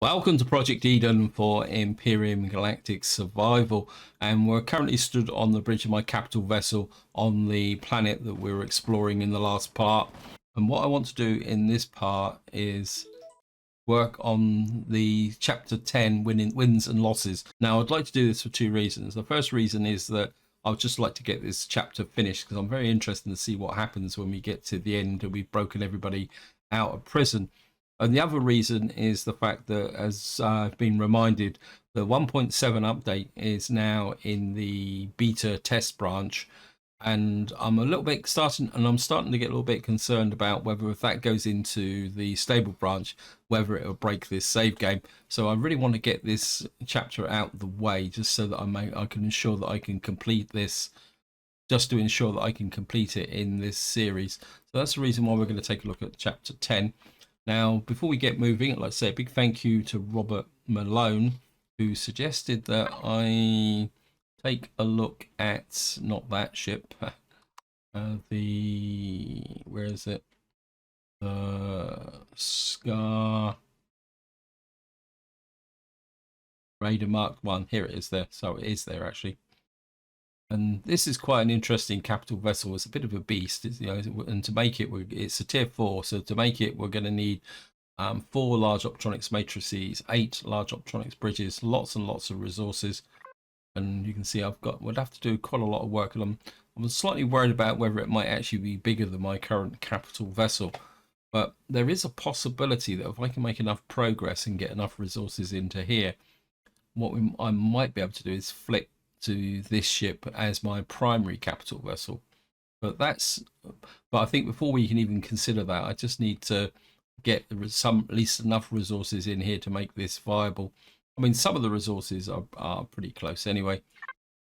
Welcome to Project Eden for Empyrion Galactic Survival, and we're currently stood on the bridge of my capital vessel on the planet that we were exploring in the last part. And what I want to do in this part is work on the chapter 10 wins and losses. Now I'd like to do this for two reasons. The first reason is that I would just like to get this chapter finished because I'm very interested to see what happens when we get to the end and we've broken everybody out of prison. And the other reason is the fact that, as I've been reminded, the 1.7 update is now in the beta test branch, and I'm starting to get a little bit concerned about whether if that goes into the stable branch, whether it'll break this save game. So I really want to get this chapter out of the way, just so that I can ensure that I can complete this, just to ensure that I can complete it in this series. So that's the reason why we're going to take a look at chapter 10. Now, before we get moving, I'd like to say a big thank you to Robert Malone, who suggested that I take a look at, not that ship, where is it? Scar Raider Mark 1. Here it is there. So it is there, actually. And this is quite an interesting capital vessel. It's a bit of a beast, and to make it, it's a tier 4. So to make it, we're going to need 4 large optronics matrices, 8 large optronics bridges, lots and lots of resources. And you can see we'd have to do quite a lot of work. And I'm slightly worried about whether it might actually be bigger than my current capital vessel. But there is a possibility that if I can make enough progress and get enough resources into here, what I might be able to do is flip to this ship as my primary capital vessel. But I think before we can even consider that, I just need to get at least enough resources in here to make this viable. I mean, some of the resources are pretty close anyway,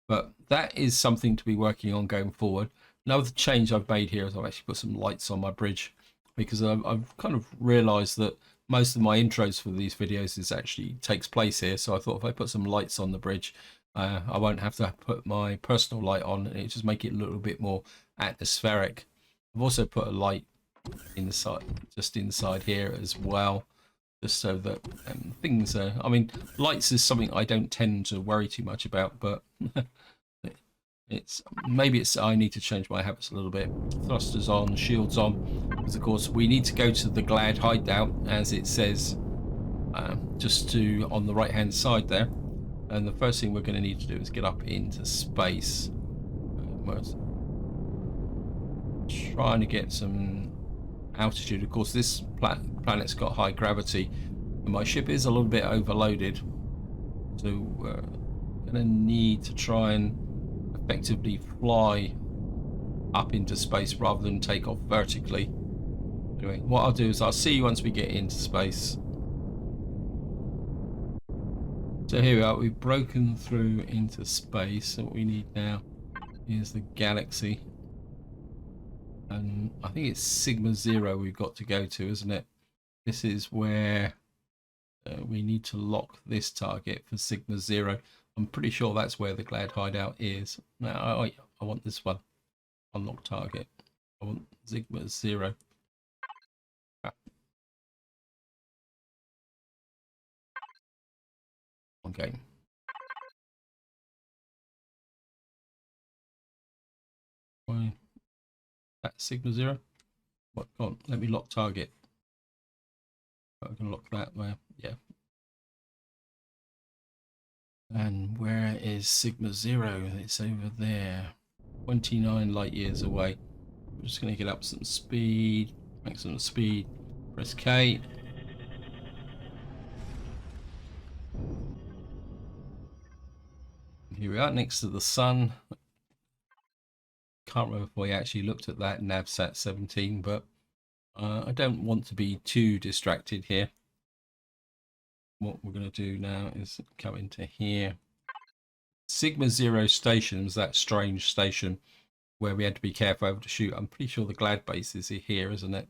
but that is something to be working on going forward. Another change I've made here is I've actually put some lights on my bridge, because I've kind of realized that most of my intros for these videos takes place here. So I thought if I put some lights on the bridge, I won't have to put my personal light on, and it just make it a little bit more atmospheric. I've also put a light just inside here as well, just so that things are, I mean, lights is something I don't tend to worry too much about, but I need to change my habits a little bit. Thrusters on, shields on, because of course we need to go to the Glad Hideout, as it says just on the right hand side there. And the first thing we're going to need to do is get up into space. Trying to get some altitude. Of course, this planet's got high gravity, and my ship is a little bit overloaded. So we're going to need to try and effectively fly up into space rather than take off vertically. Anyway, what I'll do is I'll see you once we get into space. So here we are, we've broken through into space. So what we need now is the galaxy. And I think it's Sigma 0 we've got to go to, isn't it? This is where we need to lock this target for Sigma 0. I'm pretty sure that's where the Glad Hideout is. Now, I want this one. Unlock target. I want Sigma 0. Okay. Why? That's Sigma 0. What? Go on, let me lock target. I can lock that there. Yeah. And where is Sigma 0? It's over there. 29 light years away. I'm just going to get up some speed. Maximum speed. Press K. Here we are, next to the sun. Can't remember if we actually looked at that Navsat 17, but I don't want to be too distracted here. What we're going to do now is come into here. Sigma 0 station was that strange station where we had to be careful over to shoot. I'm pretty sure the Glad base is here, isn't it?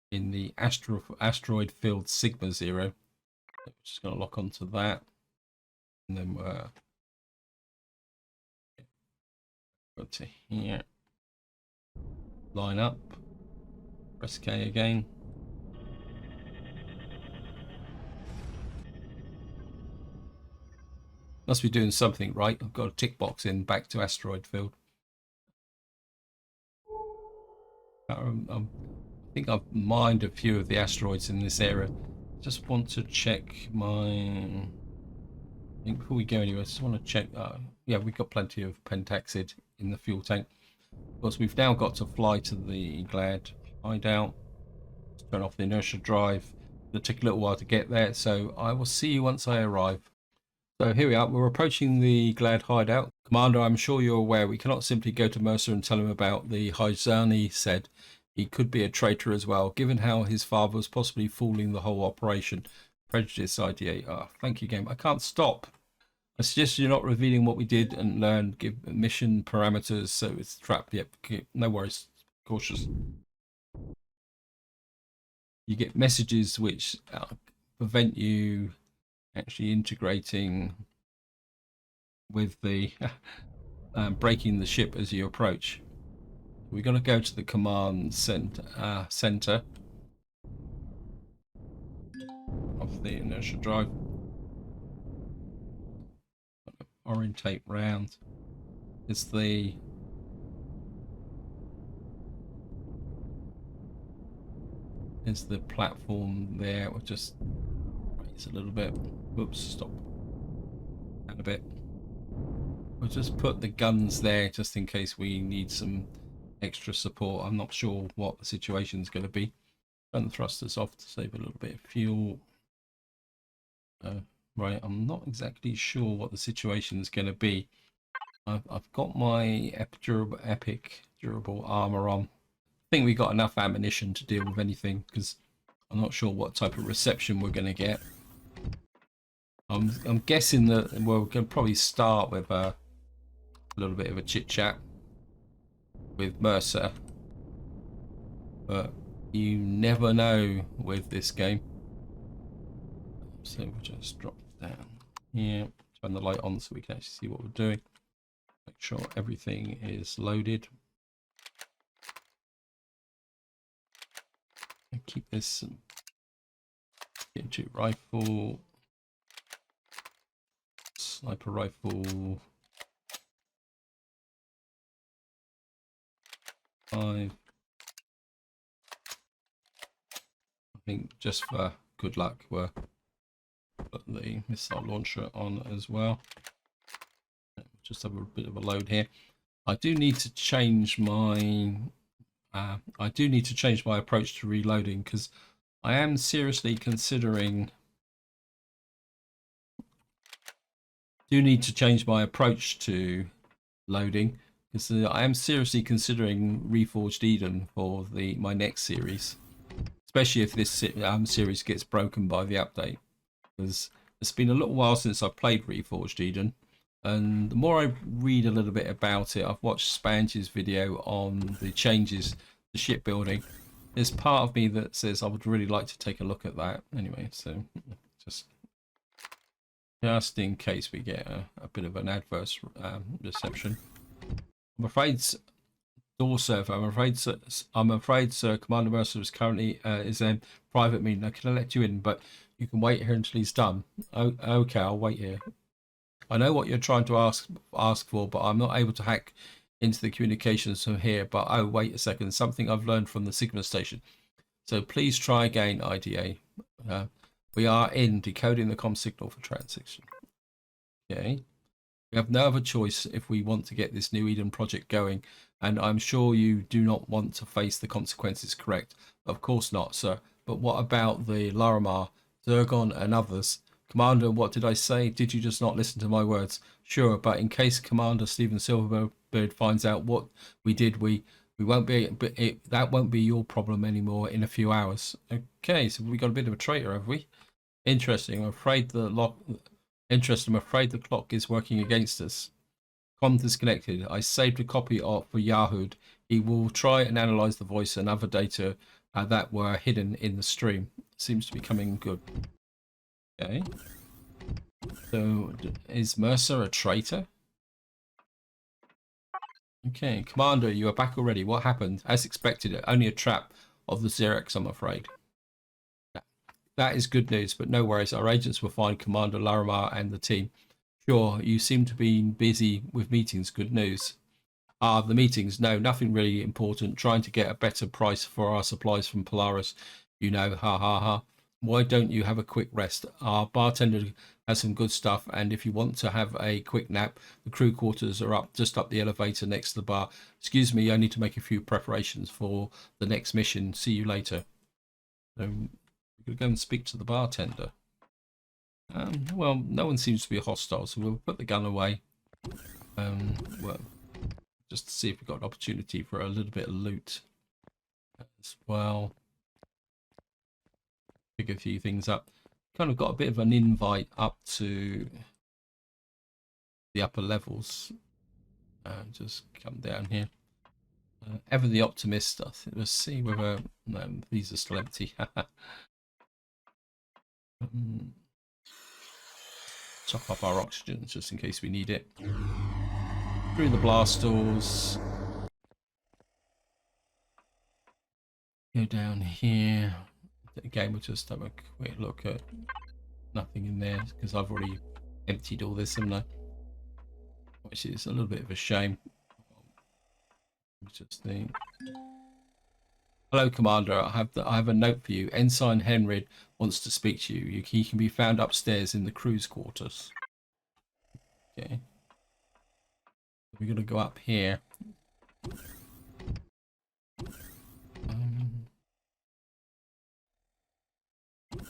In the asteroid field Sigma 0. I'm just going to lock onto that, and then go to here, line up, press K again. Must be doing something right. I've got a tick box in back to asteroid field. I think I've mined a few of the asteroids in this area. Just want to check my... I think before we go anywhere, I just want to check... yeah, we've got plenty of pentaxid in the fuel tank. Of course, we've now got to fly to the Glad Hideout. Let's turn off the inertia drive. It'll take a little while to get there, so I will see you once I arrive. So here we are, we're approaching the Glad Hideout. Commander, I'm sure you're aware we cannot simply go to Mercer and tell him about the Hyzani said. He could be a traitor as well, given how his father was possibly fooling the whole operation. Prejudice ID8. Oh, thank you, game. I can't stop. I suggest you're not revealing what we did and learn. Give mission parameters so it's trapped. Yep, no worries. Cautious. You get messages which prevent you actually integrating with the breaking the ship as you approach. We're going to go to the command center of the inertia drive. Orientate round. It's the platform there. We'll just raise a little bit. Whoops, stop. And a bit. We'll just put the guns there just in case we need some extra support. I'm not sure what the situation's going to be. Turn the thrusters off to save a little bit of fuel. Right, I'm not exactly sure what the situation is going to be. I've got my epic durable armor on. I think we got enough ammunition to deal with anything because I'm not sure what type of reception we're going to get. I'm guessing that we're going to probably start with a little bit of a chit chat with Mercer, but you never know with this game. So we'll just drop down here, turn the light on so we can actually see what we're doing. Make sure everything is loaded. And keep this into rifle, sniper rifle 5. I think just for good luck we'll put the missile launcher on as well. Just have a bit of a load here. I do need to change my approach to reloading because I am seriously considering. Do need to change my approach to loading because I am seriously considering Reforged Eden for my next series, especially if this series gets broken by the update. Because it's been a little while since I played Reforged Eden, and the more I read a little bit about it, I've watched Spange's video on the changes to shipbuilding. There's part of me that says I would really like to take a look at that anyway, so just in case we get a bit of an adverse reception. I'm afraid, door server. I'm afraid, sir. Commander Mercer is currently is in private meeting. I can let you in, but you can wait here until he's done. Oh, okay, I'll wait here. I know what you're trying to ask for, but I'm not able to hack into the communications from here. But oh, wait a second. Something I've learned from the Sigma station. So please try again, IDA. We are in decoding the comm signal for transition. Okay. We have no other choice if we want to get this new Eden project going, and I'm sure you do not want to face the consequences, correct? Of course not, sir. But what about the Laramar, Zergon, and others? Commander, what did I say? Did you just not listen to my words? Sure, but in case Commander Stephen Silverbird finds out what we did, we won't be. But that won't be your problem anymore in a few hours. Okay, so we got a bit of a traitor, have we? Interesting. I'm afraid the clock is working against us. Comm disconnected. I saved a copy for Yahoo. He will try and analyze the voice and other data that were hidden in the stream. Seems to be coming good. Okay. So, is Mercer a traitor? Okay, Commander, you are back already. What happened? As expected, only a trap of the Xerex, I'm afraid. That is good news, but no worries. Our agents will find Commander Laramar and the team. Sure, you seem to be busy with meetings. Good news. Ah, the meetings. No, nothing really important. Trying to get a better price for our supplies from Polaris. You know, ha ha ha. Why don't you have a quick rest? Our bartender has some good stuff, and if you want to have a quick nap, the crew quarters are up just up the elevator next to the bar. Excuse me, I need to make a few preparations for the next mission. See you later. So we're going to go and speak to the bartender. Well, no one seems to be hostile, so we'll put the gun away. Well, just to see if we've got an opportunity for a little bit of loot as well. Pick a few things up. Kind of got a bit of an invite up to the upper levels. Just come down here. Ever the optimist. Let's see whether these are still empty. Top up our oxygen just in case we need it. Through the blast doors. Go down here. Again, we'll just have a quick look at nothing in there because I've already emptied all this, haven't I? Which is a little bit of a shame. Just think. Hello, Commander. I have a note for you. Ensign Henry wants to speak to you. He can be found upstairs in the crew's quarters. Okay. We're going to go up here.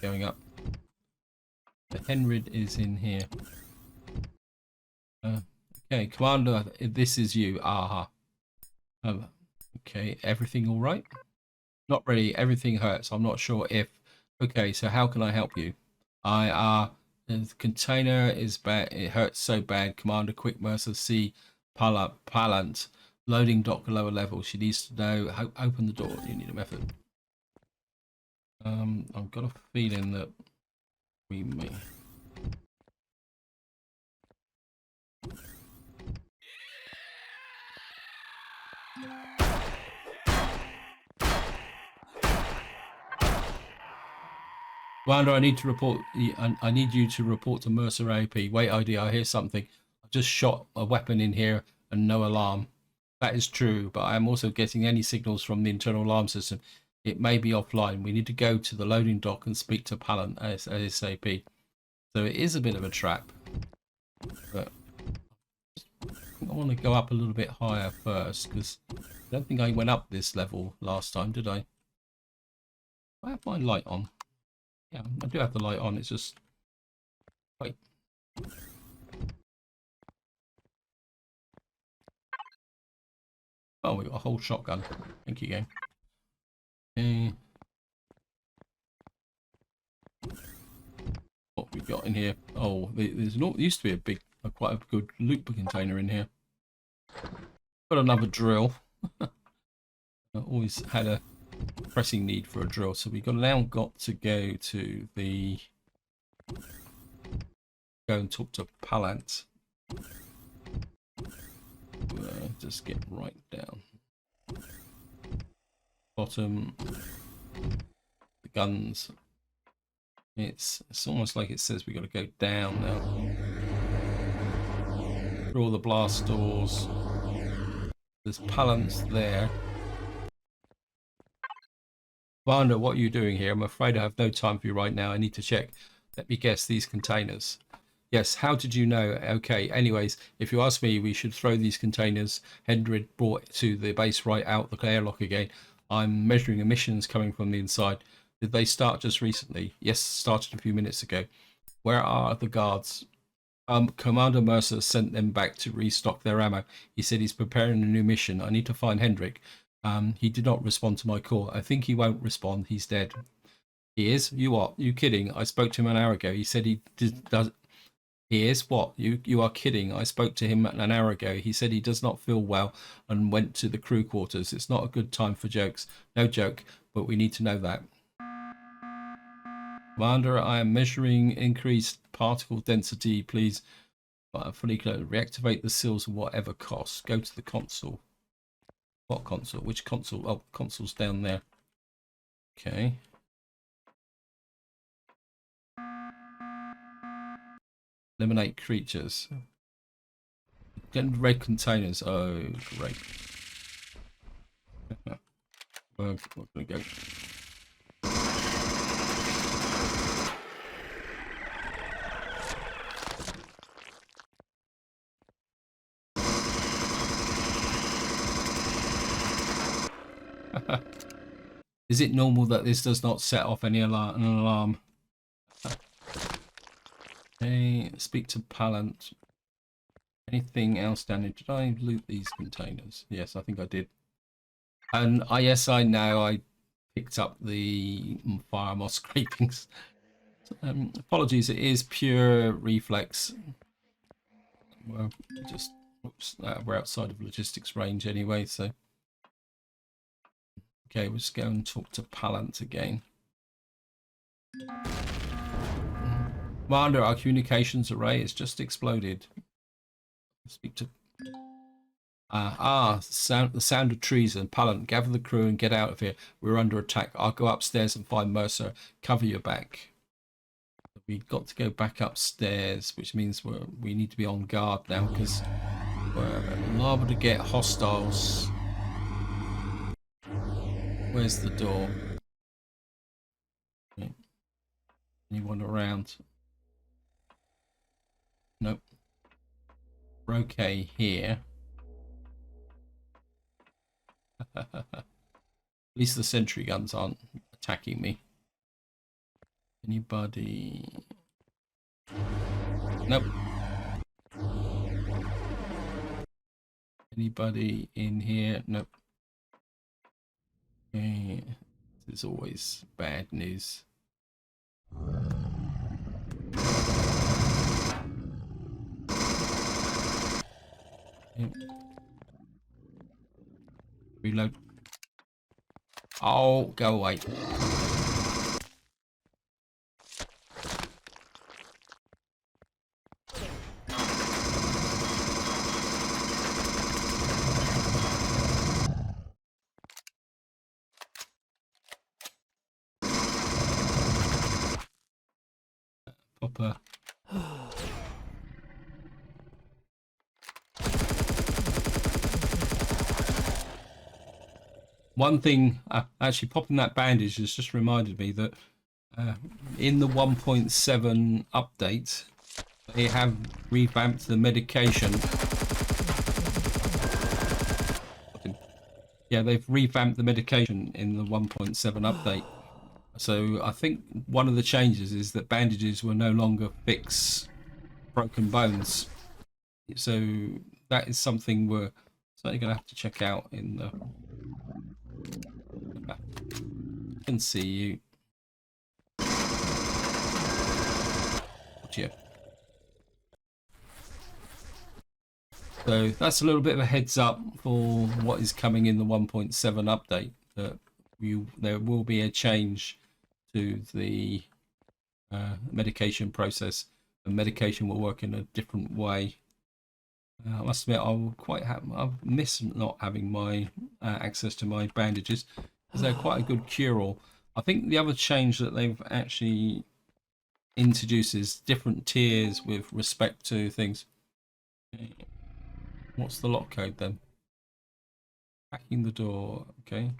Going up. The Henry is in here. Okay, Commander, this is you. Aha. Okay, everything all right? Not really. Everything hurts. I'm not sure if. Okay, so how can I help you? The container is bad. It hurts so bad. Commander, quick Mercer C. Palant. Loading dock lower level. She needs to know. Open the door. You need a method. I've got a feeling that we may. Commander, I need to report. I need you to report to Mercer AP. Wait, ID. I hear something. I just shot a weapon in here and no alarm. That is true, but I am also getting any signals from the internal alarm system. It may be offline. We need to go to the loading dock and speak to Palant ASAP. So it is a bit of a trap. But I want to go up a little bit higher first because I don't think I went up this level last time, did I? I have my light on. Yeah, I do have the light on. It's just wait. Oh, we got a whole shotgun. Thank you, game. Okay. What we got in here? Oh, there's not used to be a big, quite a good loot container in here. Got another drill. I always had a pressing need for a drill, so we now got to go to the and talk to Palant. Just get right down. Bottom. The guns. It's almost like it says we got to go down now. Through all the blast doors. There's Palants there. Commander, what are you doing here? I'm afraid I have no time for you right now. I need to check. Let me guess, these containers. Yes, how did you know? Okay, anyways, if you ask me, we should throw these containers Hendrid brought to the base right out the airlock again. I'm measuring emissions coming from the inside. Did they start just recently? Yes, started a few minutes ago. Where are the guards? Commander Mercer sent them back to restock their ammo. He said he's preparing a new mission. I need to find Hendrik. He did not respond to my call. I think he won't respond. He's dead. He is? You are? You kidding? I spoke to him an hour ago. He said he does. He is? What? You are kidding. I spoke to him an hour ago. He said he does not feel well and went to the crew quarters. It's not a good time for jokes. No joke, but we need to know that. Commander, I am measuring increased particle density. Please fully reactivate the seals at whatever cost. Go to the console. What console? Which console? Oh, console's down there. Okay. Eliminate creatures. Get red containers. Oh, great. We're gonna go. Is it normal that this does not set off any alarm? Okay, speak to Palant. Anything else down here? Did I loot these containers? Yes, I think I did. And yes, I know I picked up the fire moss scrapings. Apologies, it is pure reflex. Well, just oops, we're outside of logistics range anyway, so. Okay, we'll just go and talk to Palant again. Commander, our communications array has just exploded. Speak to the sound of treason. Palant, gather the crew and get out of here. We're under attack. I'll go upstairs and find Mercer. Cover your back. We've got to go back upstairs, which means we need to be on guard now because we're liable to get hostiles. Where's the door? Okay. Anyone around? Nope. We're okay here. At least the sentry guns aren't attacking me. Anybody? Nope. Anybody in here? Nope. Okay. This is always bad news. Okay. Reload. Oh, go away. Popper. One thing, actually popping that bandage has just reminded me that in the 1.7 update, they have revamped the medication. Yeah, they've revamped the medication in the 1.7 update. So I think one of the changes is that bandages will no longer fix broken bones. So that is something we're certainly going to have to check out in the... I can see you. Yeah. So that's a little bit of a heads up for what is coming in the 1.7 update. That there will be a change to the medication process, and medication will work in a different way. I must admit, I've missed not having my access to my bandages because they're quite a good cure-all. I think the other change that they've actually introduced is different tiers with respect to things. Okay. What's the lock code then? Hacking the door. Okay.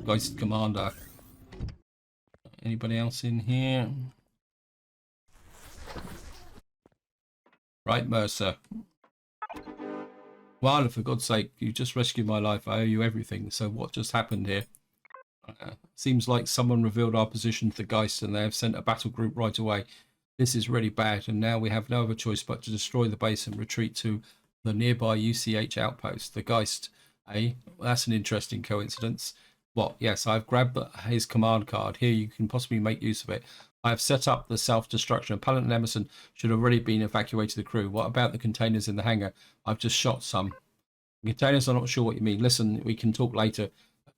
Ghost Commander. Anybody else in here? Right, Mercer. Well, for God's sake, you just rescued my life. I owe you everything. So what just happened here? Seems like someone revealed our position to the Geist and they have sent a battle group right away. This is really bad, and now we have no other choice but to destroy the base and retreat to the nearby UCH outpost. The Geist, eh? Well, that's an interesting coincidence. What? Yes, I've grabbed his command card. Here, you can possibly make use of it. I have set up the self-destruction. Palant and Emerson should have already been evacuated the crew. What about the containers in the hangar? I've just shot some. The containers, I'm not sure what you mean. Listen, we can talk later.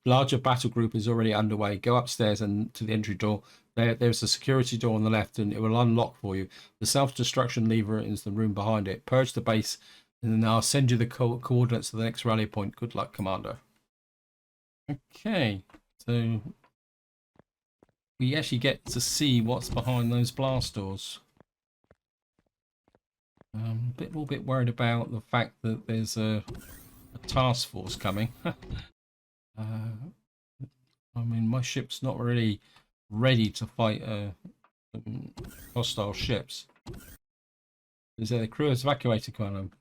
larger battle group is already underway. Go upstairs and to the entry door. There's a security door on the left, and it will unlock for you. The self-destruction lever is the room behind it. Purge the base, and then I'll send you the coordinates to the next rally point. Good luck, Commander. Okay, so we actually get to see what's behind those blast doors. A little bit worried about the fact that there's a task force coming. I mean, my ship's not really ready to fight hostile ships. Is there the crew is evacuated, kind of?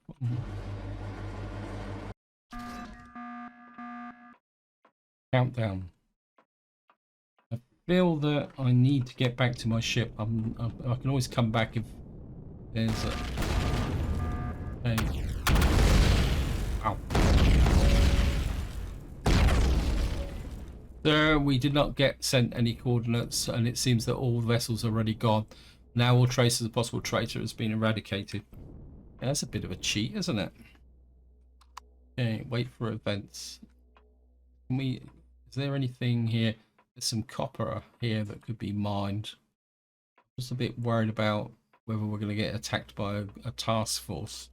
Countdown. I feel that I need to get back to my ship. I can always come back if there's a... Ow. There, we did not get sent any coordinates, and it seems that all vessels are already gone. Now all traces of possible traitor has been eradicated. Yeah, that's a bit of a cheat, isn't it? Okay, wait for events. Can we... Is there anything here? There's some copper here that could be mined. Just a bit worried about whether we're going to get attacked by a task force.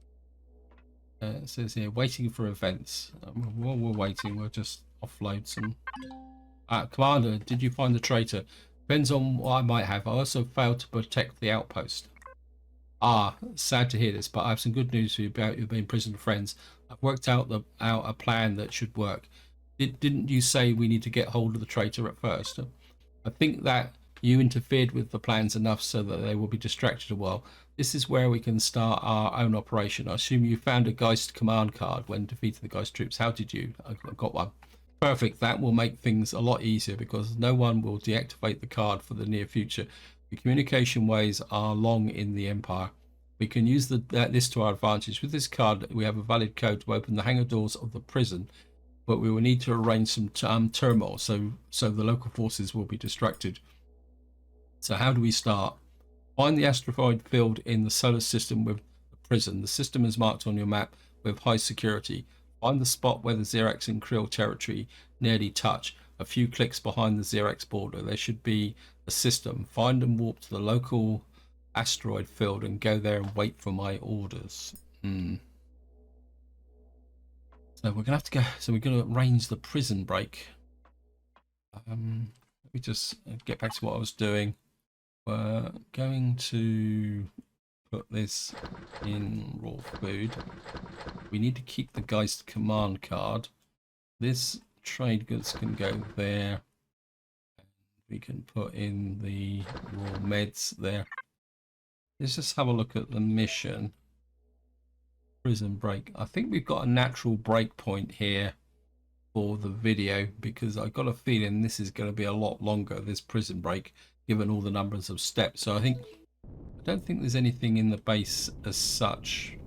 It says here, waiting for events. While we're waiting, we'll just offload some. Commander, did you find the traitor? Depends on what I might have. I also failed to protect the outpost. Sad to hear this, but I have some good news for you about your imprisoned friends. I've worked out a plan that should work. Didn't you say we need to get hold of the traitor at first? I think that you interfered with the plans enough so that they will be distracted a while. This is where we can start our own operation. I assume you found a Geist command card when defeating the Geist troops. How did you? I got one. Perfect. That will make things a lot easier because no one will deactivate the card for the near future. The communication ways are long in the Empire. We can use this to our advantage. With this card, we have a valid code to open the hangar doors of the prison, but we will need to arrange some turmoil so the local forces will be distracted. So how do we start? Find the asteroid field in the solar system with the prison. The system is marked on your map with high security. Find the spot where the Xerax and Krill territory nearly touch. A few clicks behind the Xerax border, there should be a system. Find and warp to the local asteroid field and go there and wait for my orders. So we're gonna have to go. So we're gonna arrange the prison break. Let me just get back to what I was doing. We're going to put this in raw food. We need to keep the Geist command card. This trade goods can go there. We can put in the raw meds there. Let's just have a look at the mission. Prison break. I think we've got a natural break point here for the video because I got a feeling this is going to be a lot longer, this prison break, given all the numbers of steps. So I don't think there's anything in the base as such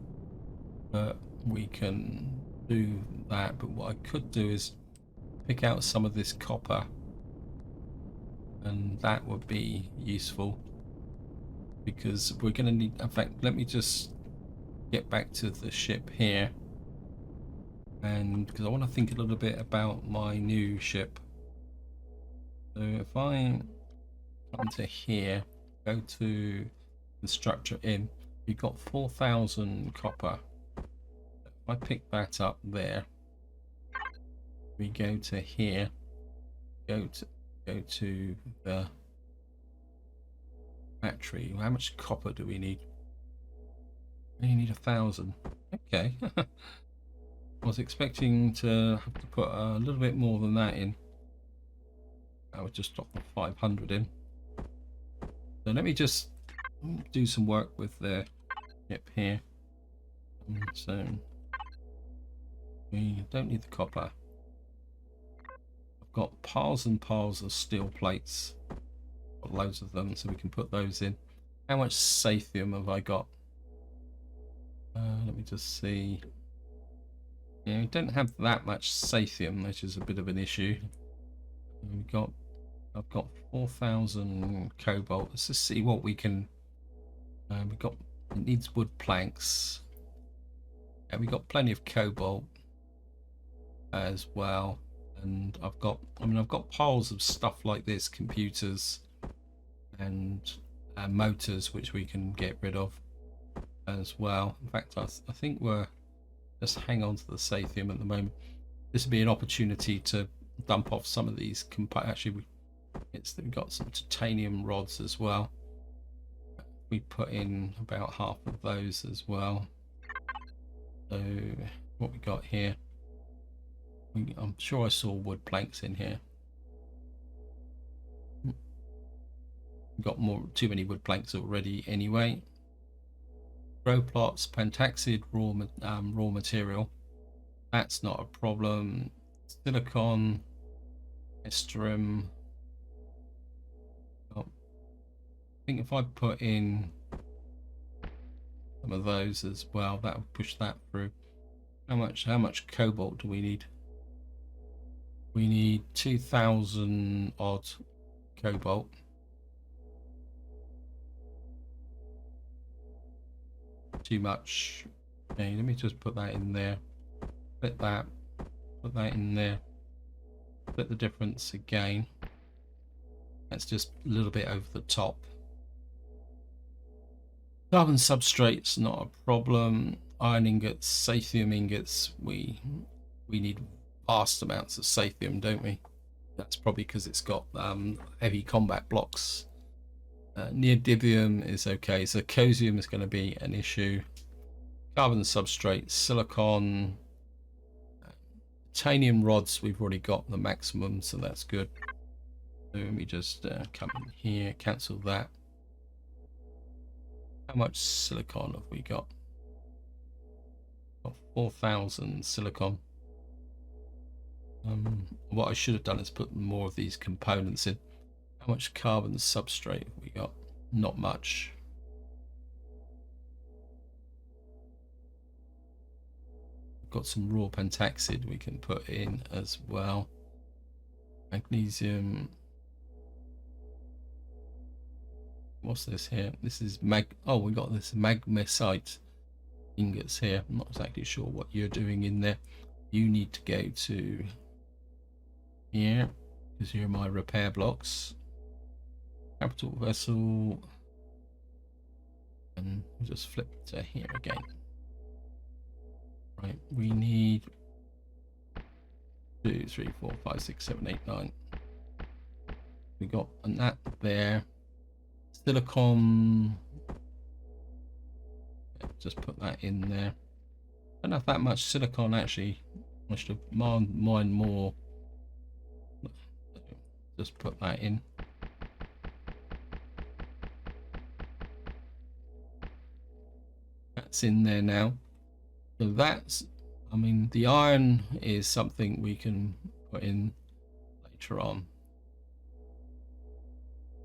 that we can do that, but what I could do is pick out some of this copper, and that would be useful because we're going to need... In fact, let me just get back to the ship here, and because I want to think a little bit about my new ship. So if I come to here, go to the structure in, you've got 4,000 copper. If I pick that up there, we go to here, go to the battery. How much copper do we need? We need 1,000. Okay. I was expecting to have to put a little bit more than that in. I would just drop the 500 in. So let me just do some work with the ship here. So we don't need the copper. I've got piles and piles of steel plates. Got loads of them, so we can put those in. How much sathium have I got? Let me just see. Yeah, we don't have that much sathium, which is a bit of an issue. I've got 4,000 cobalt. Let's just see what we can. It needs wood planks. Yeah, we got plenty of cobalt as well. And I've got piles of stuff like this, computers and motors, which we can get rid of as well. In fact, I think we're just hang on to the Sathium at the moment. This would be an opportunity to dump off some of these actually we've got some titanium rods as well. We put in about half of those as well. So what we got here, I'm sure I saw wood planks in here. We've got too many wood planks already anyway. Grow plots, pentaxid raw material, that's not a problem. Silicon, estrum. I think if I put in some of those as well, that will push that through. How much cobalt do we need? We need 2,000 odd cobalt. Too much. Okay, let me just put that in there. Put that in there. Split the difference again. That's just a little bit over the top. Carbon substrate's not a problem. Iron ingots, Sathium ingots. We need vast amounts of Sathium, don't we? That's probably because it's got heavy combat blocks. Neodymium is okay. Zirconium is going to be an issue. Carbon substrate, silicon, titanium rods. We've already got the maximum, so that's good. So let me just come in here, cancel that. How much silicon have we got? Got 4,000 silicon. What I should have done is put more of these components in. How much carbon substrate have we got? Not much. Got some raw pentaxid we can put in as well. Magnesium. What's this here? This is oh, we got this magnesite ingots here. I'm not exactly sure what you're doing in there. You need to go to here because you're my repair blocks. Capital vessel, and we'll just flip to here again. Right, we need 2, 3, 4, 5, 6, 7, 8, 9. We got that there. Silicon. Yeah, just put that in there. Don't have that much silicon actually. I should have mined more. Just put that in. That's in there now. So that's, I mean, the iron is something we can put in later on.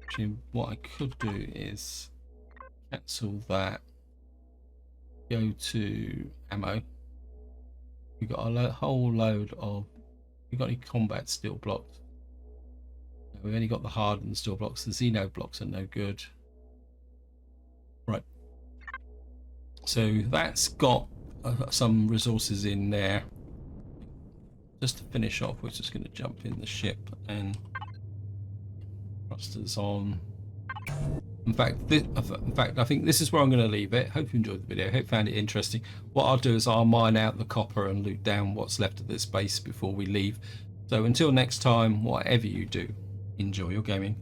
Actually, what I could do is cancel that. Go to ammo. We've got a whole load of. We've got any combat steel blocks? No, we've only got the hardened steel blocks. The Xeno blocks are no good. Right. So that's got some resources in there. Just to finish off, we're just going to jump in the ship and thrusters on. In fact, I think this is where I'm going to leave it. Hope you enjoyed the video. Hope you found it interesting. What I'll do is I'll mine out the copper and loot down what's left of this base before we leave. So until next time, whatever you do, enjoy your gaming.